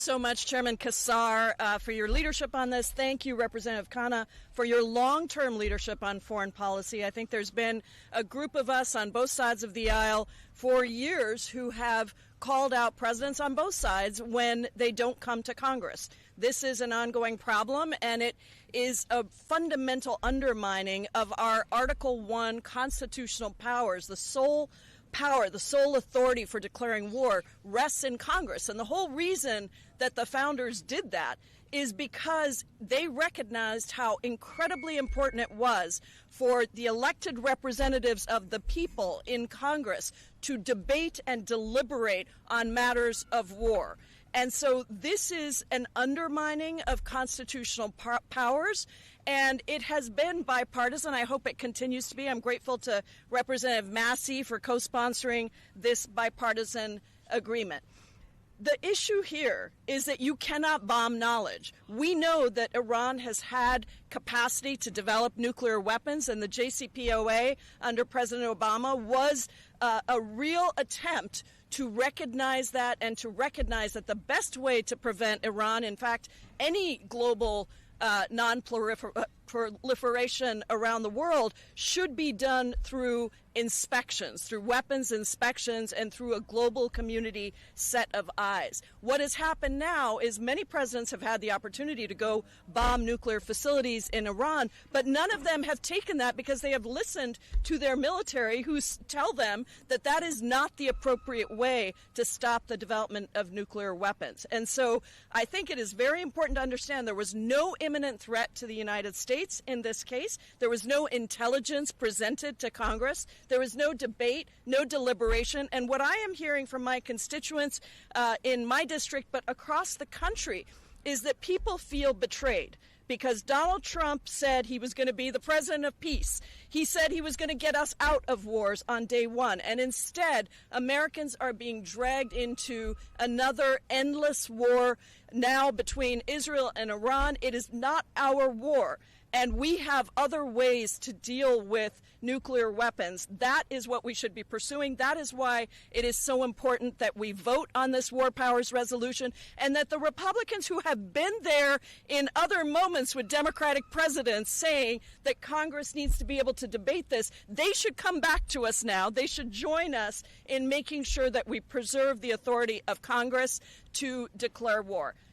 So much, Chairman Kassar, for your leadership on this. Thank you, Representative Khanna, for your long-term leadership on foreign policy. I think there's been a group of us on both sides of the aisle for years who have called out presidents on both sides when they don't come to Congress. This is an ongoing problem, and it is a fundamental undermining of our Article I constitutional powers. The sole power, the sole authority for declaring war rests in Congress. And the whole reason that the founders did that is because they recognized how incredibly important it was for the elected representatives of the people in Congress to debate and deliberate on matters of war. And so this is an undermining of constitutional powers, and it has been bipartisan. I hope it continues to be. I'm grateful to Representative Massey for co-sponsoring this bipartisan agreement. The issue here is that you cannot bomb knowledge. We know that Iran has had capacity to develop nuclear weapons, and the JCPOA under President Obama was a real attempt to recognize that and to recognize that the best way to prevent Iran, in fact, any global non-proliferation around the world, should be done through inspections, through weapons inspections, and through a global community set of eyes. What has happened now is many presidents have had the opportunity to go bomb nuclear facilities in Iran, but none of them have taken that because they have listened to their military, who tell them that that is not the appropriate way to stop the development of nuclear weapons. And so I think it is very important to understand there was no imminent threat to the United States in this case. There was no intelligence presented to Congress. There was no debate, no deliberation. And what I am hearing from my constituents in my district, but across the country, is that people feel betrayed because Donald Trump said he was going to be the president of peace. He said he was going to get us out of wars on day one. And instead, Americans are being dragged into another endless war now between Israel and Iran. It is not our war. And we have other ways to deal with nuclear weapons. That is what we should be pursuing. That is why it is so important that we vote on this war powers resolution, and that the Republicans who have been there in other moments with Democratic presidents saying that Congress needs to be able to debate this, they should come back to us now. They should join us in making sure that we preserve the authority of Congress to declare war.